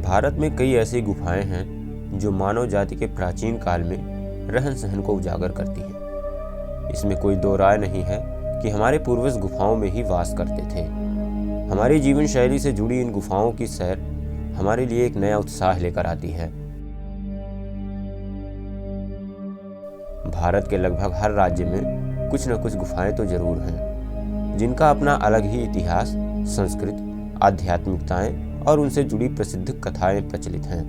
भारत में कई ऐसी गुफाएं हैं जो मानव जाति के प्राचीन काल में रहन सहन को उजागर करती हैं। इसमें कोई दो राय नहीं है कि हमारे पूर्वज गुफाओं में ही वास करते थे। हमारी जीवन शैली से जुड़ी इन गुफाओं की सैर हमारे लिए एक नया उत्साह लेकर आती है। भारत के लगभग हर राज्य में कुछ न कुछ गुफाएं तो जरूर हैं, जिनका अपना अलग ही इतिहास, संस्कृति, आध्यात्मिकताएं और उनसे जुड़ी प्रसिद्ध कथाएं प्रचलित हैं।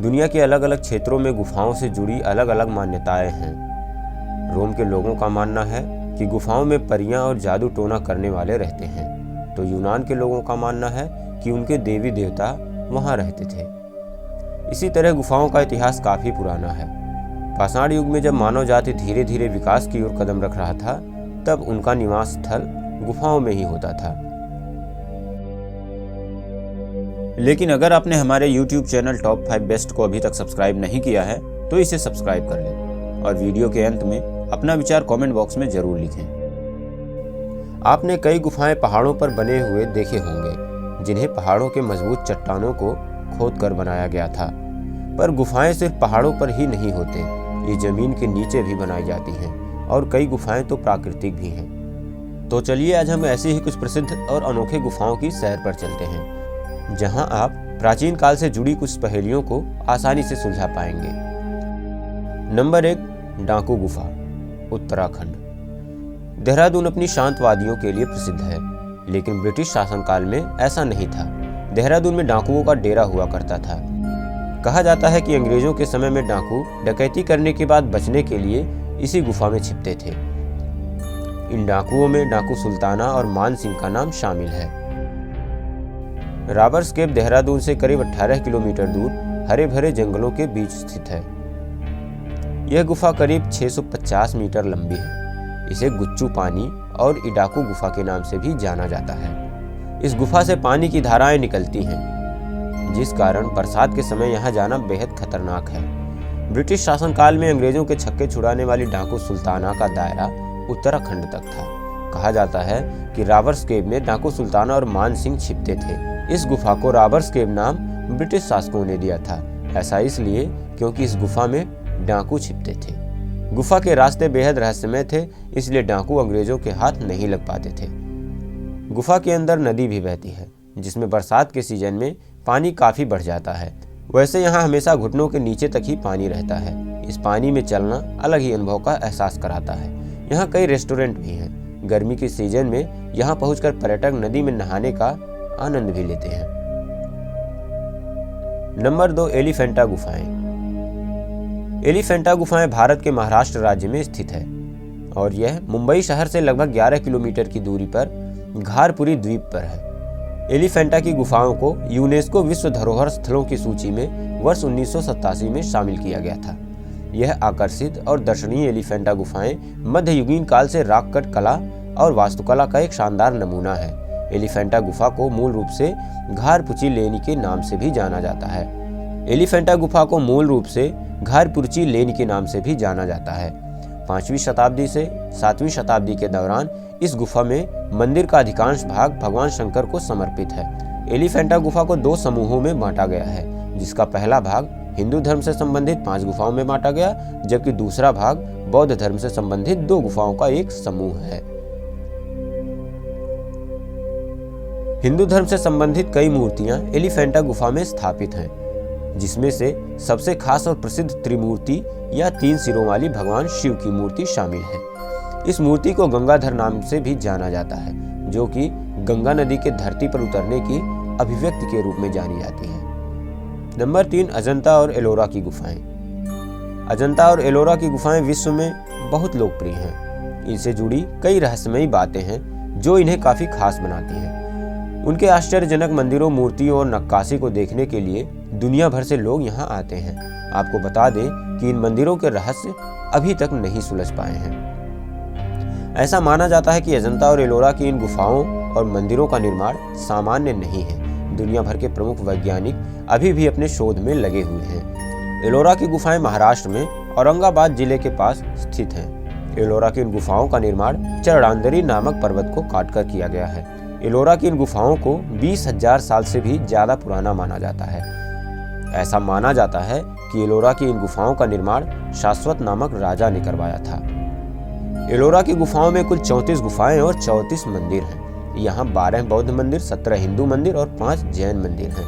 दुनिया के अलग अलग क्षेत्रों में गुफाओं से जुड़ी अलग अलग मान्यताएं हैं। रोम के लोगों का मानना है कि गुफाओं में परियां और जादू टोना करने वाले रहते हैं, तो यूनान के लोगों का मानना है कि उनके देवी देवता वहां रहते थे। इसी तरह गुफाओं का इतिहास काफी पुराना है। पाषाण युग में जब मानव जाति धीरे धीरे विकास की ओर कदम रख रहा था, तब उनका निवास स्थल गुफाओं में ही होता था। लेकिन अगर आपने हमारे YouTube चैनल टॉप 5 बेस्ट को अभी तक सब्सक्राइब नहीं किया है तो इसे सब्सक्राइब कर लें और वीडियो के अंत में अपना विचार कमेंट बॉक्स में जरूर लिखें। आपने कई गुफाएं पहाड़ों पर बने हुए देखे होंगे, जिन्हें पहाड़ों के मजबूत चट्टानों को खोद कर बनाया गया था। पर गुफाएं सिर्फ पहाड़ों पर ही नहीं होते, ये जमीन के नीचे भी बनाई जाती हैं और कई गुफाएं तो प्राकृतिक भी हैं। तो चलिए आज हम ऐसी ही कुछ प्रसिद्ध और अनोखे गुफाओं की सैर पर चलते हैं, जहां आप प्राचीन काल से जुड़ी कुछ पहेलियों को आसानी से सुलझा पाएंगे। नंबर 1, डाकू गुफा, उत्तराखंड। देहरादून अपनी शांत वादियों के लिए प्रसिद्ध है, लेकिन ब्रिटिश शासनकाल में ऐसा नहीं था। देहरादून में डाकुओं का डेरा हुआ करता था। कहा जाता है कि अंग्रेजों के समय में डाकू डकैती करने के बाद बचने के लिए इसी गुफा में छिपते थे। इन डाकुओं में डाकू सुल्ताना और मान सिंह का नाम शामिल है। रॉबर्ट्स केव देहरादून से करीब 18 किलोमीटर दूर हरे भरे जंगलों के बीच स्थित है। यह गुफा करीब 650 मीटर लंबी है। इसे गुच्चू पानी और इडाकू गुफा के नाम से भी जाना जाता है। इस गुफा से पानी की धाराएं निकलती हैं, जिस कारण बरसात के समय यहाँ जाना बेहद खतरनाक है। ब्रिटिश शासनकाल में अंग्रेजों के छक्के छुड़ाने वाली डाकू सुल्ताना का दायरा उत्तराखंड तक था। कहा जाता है कि रॉबर्ट्स केव में डाकू सुल्ताना और मान सिंह छिपते थे। इस गुफा को रॉबर्ट्स केव नाम ब्रिटिश शासकों ने दिया था। ऐसा इसलिए क्योंकि इस गुफा में डाकू छिपते थे। गुफा के रास्ते बेहद रहस्यमय थे, इसलिए डाकू अंग्रेजों के हाथ नहीं लग पाते थे। गुफा के अंदर नदी भी बहती है, जिसमें बरसात के सीजन में पानी काफी बढ़ जाता है। वैसे यहाँ हमेशा घुटनों के नीचे तक ही पानी रहता है। इस पानी में चलना अलग ही अनुभव का एहसास कराता है। यहाँ कई रेस्टोरेंट भी हैं। गर्मी के सीजन में यहाँ पहुंचकर पर्यटक नदी में नहाने का आनंद भी लेते हैं। नंबर 2, एलिफेंटा गुफाएं। एलिफेंटा गुफाएं भारत के महाराष्ट्र राज्य में स्थित है और यह मुंबई शहर से लगभग 11 किलोमीटर की दूरी पर घारपुरी द्वीप पर है। एलिफेंटा की गुफाओं को यूनेस्को विश्व धरोहर स्थलों की सूची में वर्ष 1987 में शामिल किया गया था। यह आकर्षित और दर्शनीय एलिफेंटा गुफाएं मध्ययुगीन काल से रॉक कट कला और वास्तुकला का एक शानदार नमूना है। एलिफेंटा गुफा को मूल रूप से घारपुची लेनी के नाम से भी जाना जाता है। एलिफेंटा गुफा को मूल रूप से घारपुची लेनी के नाम से भी जाना जाता है। 5वीं शताब्दी से 7वीं शताब्दी के दौरान इस गुफा में मंदिर का अधिकांश भाग भगवान शंकर को समर्पित है। एलिफेंटा गुफा को 2 समूहों में बांटा गया है, जिसका पहला भाग हिंदू धर्म से संबंधित 5 गुफाओं में बांटा गया, जबकि दूसरा भाग बौद्ध धर्म से संबंधित 2 गुफाओं का एक समूह है। हिंदू धर्म से संबंधित कई मूर्तियां एलिफेंटा गुफा में स्थापित हैं, जिसमें से सबसे खास और प्रसिद्ध त्रिमूर्ति या 3 सिरों वाली भगवान शिव की मूर्ति शामिल है। इस मूर्ति को गंगाधर नाम से भी जाना जाता है, जो कि गंगा नदी के धरती पर उतरने की अभिव्यक्ति के रूप में जानी जाती है। नंबर 3, अजंता और एलोरा की गुफाएं। अजंता और एलोरा की गुफाएं विश्व में बहुत लोकप्रिय हैं। इनसे जुड़ी कई रहस्यमयी बातें हैं जो इन्हें काफी खास बनाती हैं। उनके आश्चर्यजनक मंदिरों, मूर्तियों और नक्काशी को देखने के लिए दुनिया भर से लोग यहाँ आते हैं। आपको बता दें कि इन मंदिरों के रहस्य अभी तक नहीं सुलझ पाए हैं। ऐसा माना जाता है कि अजंता और एलोरा की इन गुफाओं और मंदिरों का निर्माण सामान्य नहीं है। दुनिया भर के प्रमुख वैज्ञानिक अभी भी अपने शोध में लगे हुए हैं। एलोरा की गुफाएं महाराष्ट्र में औरंगाबाद जिले के पास स्थित हैं। एलोरा की इन गुफाओं का निर्माण चरणांदरी नामक पर्वत को काटकर किया गया है। एलोरा की इन गुफाओं को 20,000 साल से भी ज़्यादा पुराना माना जाता है। ऐसा माना जाता है कि एलोरा की इन गुफाओं का निर्माण शाश्वत नामक राजा ने करवाया था। एलोरा की गुफाओं में कुल 34 गुफाएं और 34 मंदिर हैं। यहाँ 12 बौद्ध मंदिर, 17 हिंदू मंदिर और 5 जैन मंदिर हैं।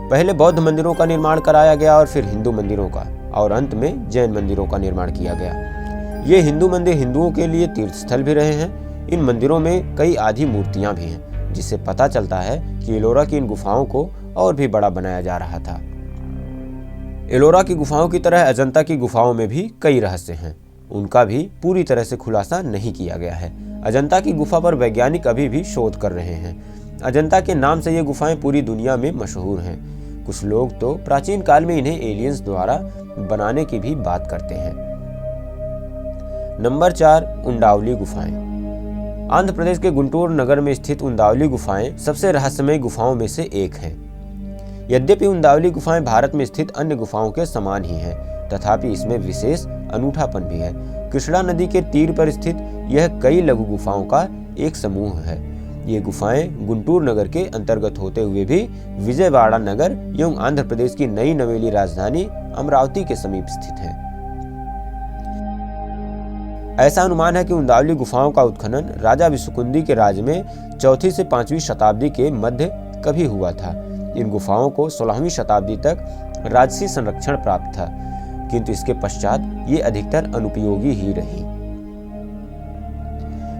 पहले बौद्ध मंदिरों का निर्माण कराया गया और फिर हिंदू मंदिरों का, और अंत में जैन मंदिरों का निर्माण किया गया। ये हिंदू मंदिर हिंदुओं के लिए तीर्थ स्थल भी रहे हैं। इन मंदिरों में कई आदि मूर्तियां भी हैं, जिससे पता चलता है कि एलोरा की इन गुफाओं को और भी बड़ा बनाया जा रहा था। एलोरा की गुफाओं की तरह अजंता की गुफाओं में भी कई रहस्य हैं। उनका भी पूरी तरह से खुलासा नहीं किया गया है। अजंता की गुफा पर वैज्ञानिक अभी भी शोध कर रहे हैं। अजंता के नाम से ये गुफाएं पूरी दुनिया में मशहूर हैं। कुछ लोग तो प्राचीन काल में इन्हें एलियंस द्वारा बनाने की भी बात करते हैं। नंबर 4, उंडावली गुफाएं। आंध्र प्रदेश के गुंटूर नगर में स्थित उंडावली गुफाएं सबसे रहस्यमय गुफाओं में से एक हैं। यद्यपि उंडावली गुफाएं भारत में स्थित अन्य गुफाओं के समान ही हैं, तथापि इसमें विशेष अनूठापन भी है। कृष्णा नदी के तीर पर स्थित यह कई लघु गुफाओं का एक समूह है। ये गुफाएं गुंटूर नगर के अंतर्गत होते हुए भी विजयवाड़ा नगर एवं आंध्र प्रदेश की नई नवेली राजधानी अमरावती के समीप स्थित हैं। ऐसा अनुमान है कि उंडावली गुफाओं का उत्खनन राजा विशुकुंदी के राज में 4वीं से 5वीं शताब्दी के मध्य कभी हुआ था। इन गुफाओं को 16वीं शताब्दी तक राजसी संरक्षण प्राप्त था, किंतु इसके पश्चात ये अधिकतर अनुपयोगी ही रही।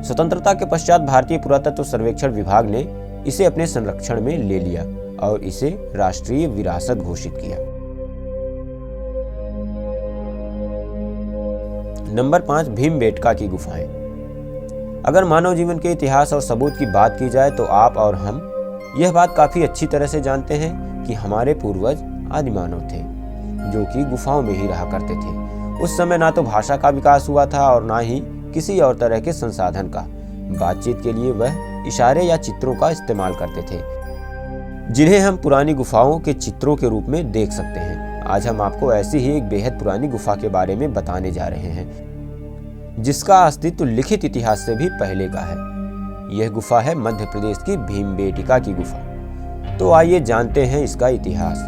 स्वतंत्रता के पश्चात भारतीय पुरातत्व सर्वेक्षण विभाग ने इसे अपने संरक्षण में ले लिया और इसे राष्ट्रीय विरासत घोषित किया। नंबर 5, भीमबेटका की गुफाएं। अगर मानव जीवन के इतिहास और सबूत की बात की जाए तो आप और हम यह बात काफी अच्छी तरह से जानते हैं कि हमारे पूर्वज आदिमानव थे, जो कि गुफाओं में ही रहा करते थे। उस समय ना तो भाषा का विकास हुआ था और ना ही किसी और तरह के संसाधन का। बातचीत के लिए वह इशारे या चित्रों का इस्तेमाल करते थे, जिन्हें हम पुरानी गुफाओं के चित्रों के रूप में देख सकते हैं। आज हम आपको ऐसी ही एक बेहद पुरानी गुफा के बारे में बताने जा रहे हैं, जिसका अस्तित्व लिखित इतिहास से भी पहले का है। यह गुफा है मध्य प्रदेश की भीमबेटका की गुफा। तो आइए जानते हैं इसका इतिहास।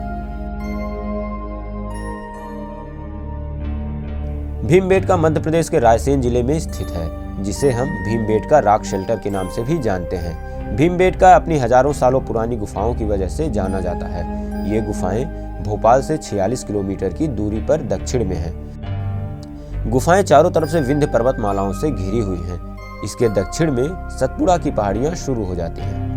भीमबेटका मध्य प्रदेश के रायसेन जिले में स्थित है, जिसे हम भीमबेटका रॉक शेल्टर के नाम से भी जानते हैं। भीमबेटका अपनी हजारों सालों पुरानी गुफाओं की वजह से जाना जाता है। ये गुफाएं भोपाल से 46 किलोमीटर की दूरी पर दक्षिण में हैं। गुफाएं चारों तरफ से विंध्य पर्वतमालाओं से घिरी हुई हैं। इसके दक्षिण में सतपुड़ा की पहाड़ियां शुरू हो जाती हैं।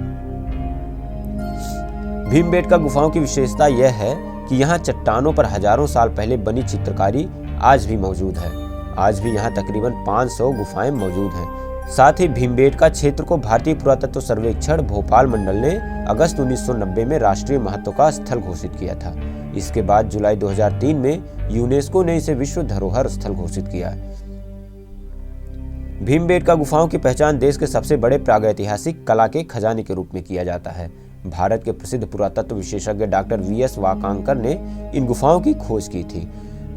भीमबेटका गुफाओं की विशेषता यह है कि यहाँ चट्टानों पर हजारों साल पहले बनी चित्रकारी आज भी मौजूद है। आज भी यहाँ तकरीबन 500 गुफाएं मौजूद हैं। साथ ही भीमबेटका क्षेत्र को भारतीय पुरातत्व सर्वेक्षण भोपाल मंडल ने अगस्त 1990 में राष्ट्रीय महत्व का स्थल घोषित किया था। इसके बाद जुलाई 2003 में यूनेस्को ने इसे विश्व धरोहर स्थल घोषित किया। भीमबेटका गुफाओं की पहचान देश के सबसे बड़े प्रागैतिहासिक कला के खजाने के रूप में किया जाता है। भारत के प्रसिद्ध पुरातत्व विशेषज्ञ डॉक्टर वी.एस. वाकांकर ने इन गुफाओं की खोज की थी।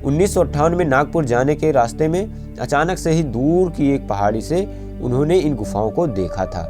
1958 में नागपुर जाने के रास्ते में अचानक से ही दूर की एक पहाड़ी से उन्होंने इन गुफाओं को देखा था।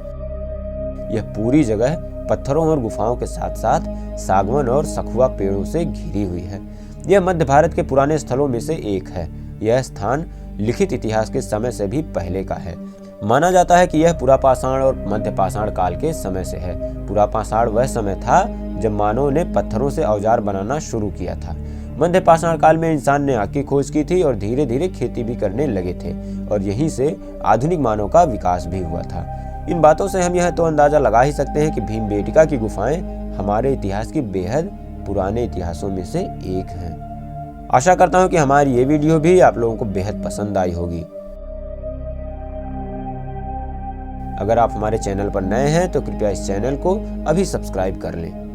यह पूरी जगह पत्थरों और गुफाओं के साथ साथ सागवन और सखुआ पेड़ों से घिरी हुई है। यह मध्य भारत के पुराने स्थलों में से एक है। यह स्थान लिखित इतिहास के समय से भी पहले का है। माना जाता है कि यह पुरापाषाण और मध्यपाषाण काल के समय से है। पुरापाषाण वह समय था जब मानव ने पत्थरों से औजार बनाना शुरू किया था। मध्यपाषाण काल में इंसान ने आग की खोज की थी और धीरे धीरे खेती भी करने लगे थे, और यहीं से आधुनिक मानव का विकास भी हुआ था। इन बातों से हम यह तो अंदाजा लगा ही सकते हैं कि भीमबेटका की गुफाएं हमारे इतिहास की बेहद पुराने इतिहासों में से एक हैं। आशा करता हूं कि हमारी ये वीडियो भी आप लोगों को बेहद पसंद आई होगी। अगर आप हमारे चैनल पर नए हैं तो कृपया इस चैनल को अभी सब्सक्राइब कर लें।